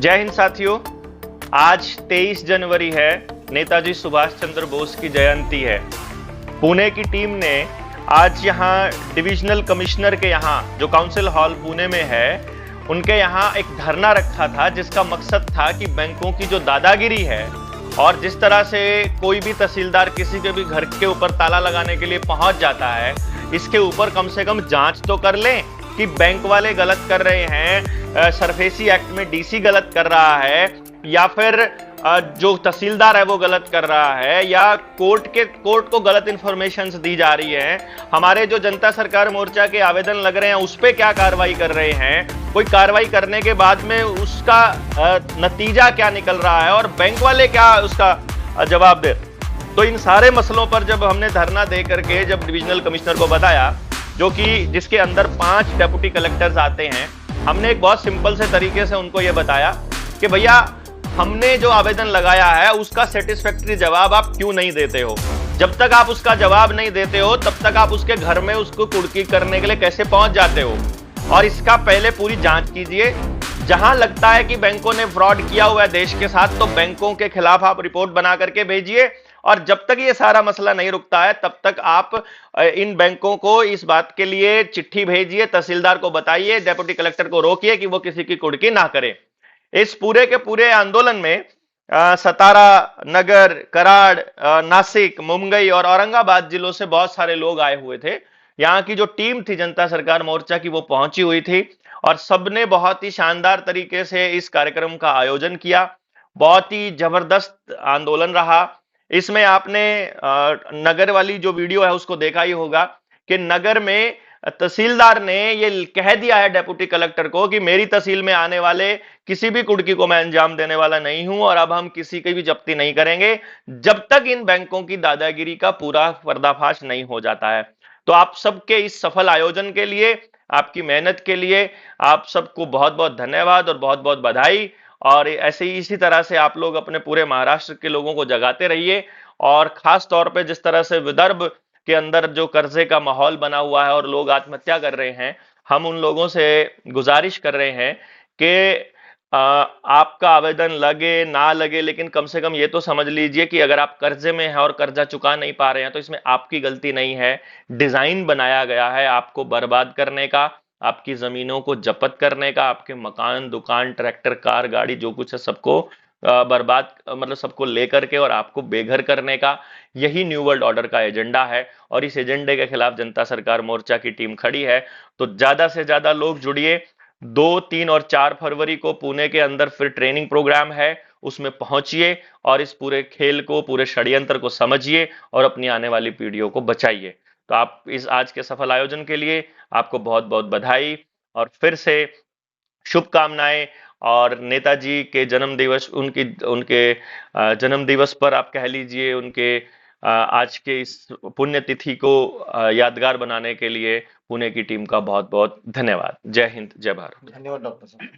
जय हिंद साथियों। आज 23 जनवरी है, नेताजी सुभाष चंद्र बोस की जयंती है। पुणे की टीम ने आज यहाँ डिविजनल कमिश्नर के यहाँ जो काउंसिल हॉल पुणे में है, उनके यहाँ एक धरना रखा था, जिसका मकसद था कि बैंकों की जो दादागिरी है और जिस तरह से कोई भी तहसीलदार किसी के भी घर के ऊपर ताला लगाने के लिए पहुंच जाता है, इसके ऊपर कम से कम जांच तो कर लें कि बैंक वाले गलत कर रहे हैं, सरफेसी एक्ट में डीसी गलत कर रहा है, या फिर जो तहसीलदार है वो गलत कर रहा है, या कोर्ट को गलत इंफॉर्मेशन दी जा रही है। हमारे जो जनता सरकार मोर्चा के आवेदन लग रहे हैं उस पे क्या कार्रवाई कर रहे हैं, कोई कार्रवाई करने के बाद में उसका नतीजा क्या निकल रहा है और बैंक वाले क्या उसका जवाब दे। तो इन सारे मसलों पर जब हमने धरना दे करके जब डिविजनल कमिश्नर को बताया, जो कि जिसके अंदर 5 डेप्यूटी कलेक्टर्स आते हैं, हमने एक बहुत सिंपल से तरीके से उनको यह बताया कि भैया, हमने जो आवेदन लगाया है उसका सेटिस्फैक्टरी जवाब आप क्यों नहीं देते हो। जब तक आप उसका जवाब नहीं देते हो तब तक आप उसके घर में उसको कुर्की करने के लिए कैसे पहुंच जाते हो, और इसका पहले पूरी जांच कीजिए। जहां लगता है कि बैंकों ने फ्रॉड किया हुआ है देश के साथ, तो बैंकों के खिलाफ आप रिपोर्ट बना करके भेजिए। और जब तक ये सारा मसला नहीं रुकता है तब तक आप इन बैंकों को इस बात के लिए चिट्ठी भेजिए, तहसीलदार को बताइए, डेप्यूटी कलेक्टर को रोकिए कि वो किसी की कुर्की ना करे। इस पूरे के पूरे आंदोलन में सतारा, नगर, कराड़, नासिक, मुंबई और औरंगाबाद जिलों से बहुत सारे लोग आए हुए थे। यहाँ की जो टीम थी जनता सरकार मोर्चा की, वो पहुंची हुई थी और सबने बहुत ही शानदार तरीके से इस कार्यक्रम का आयोजन किया। बहुत ही जबरदस्त आंदोलन रहा। इसमें आपने नगर वाली जो वीडियो है उसको देखा ही होगा कि नगर में तहसीलदार ने ये कह दिया है डेप्यूटी कलेक्टर को कि मेरी तहसील में आने वाले किसी भी कुर्की को मैं अंजाम देने वाला नहीं हूं और अब हम किसी की भी जब्ती नहीं करेंगे जब तक इन बैंकों की दादागिरी का पूरा पर्दाफाश नहीं हो जाता है। तो आप सबके इस सफल आयोजन के लिए, आपकी मेहनत के लिए आप सबको बहुत बहुत धन्यवाद और बहुत बहुत बधाई। और ऐसे ही इसी तरह से आप लोग अपने पूरे महाराष्ट्र के लोगों को जगाते रहिए। और खास तौर पे जिस तरह से विदर्भ के अंदर जो कर्जे का माहौल बना हुआ है और लोग आत्महत्या कर रहे हैं, हम उन लोगों से गुजारिश कर रहे हैं कि आपका आवेदन लगे ना लगे, लेकिन कम से कम ये तो समझ लीजिए कि अगर आप कर्जे में हैं और कर्जा चुका नहीं पा रहे हैं तो इसमें आपकी गलती नहीं है। डिजाइन बनाया गया है आपको बर्बाद करने का, आपकी जमीनों को जब्त करने का, आपके मकान, दुकान, ट्रैक्टर, कार, गाड़ी जो कुछ है सबको बर्बाद, मतलब सबको लेकर के और आपको बेघर करने का। यही न्यू वर्ल्ड ऑर्डर का एजेंडा है और इस एजेंडे के खिलाफ जनता सरकार मोर्चा की टीम खड़ी है। तो ज्यादा से ज्यादा लोग जुड़िए। 2, 3 और 4 फरवरी को पुणे के अंदर फिर ट्रेनिंग प्रोग्राम है, उसमें पहुंचिए और इस पूरे खेल को, पूरे षड्यंत्र को समझिए और अपनी आने वाली पीढ़ियों को बचाइए। तो आप इस आज के सफल आयोजन के लिए आपको बहुत बहुत बधाई और फिर से शुभकामनाएं। और नेताजी के जन्म दिवस, उनके जन्म दिवस पर आप कह लीजिए, उनके आज के इस पुण्यतिथि को यादगार बनाने के लिए पुणे की टीम का बहुत बहुत धन्यवाद। जय हिंद, जय भारत। धन्यवाद डॉक्टर साहब।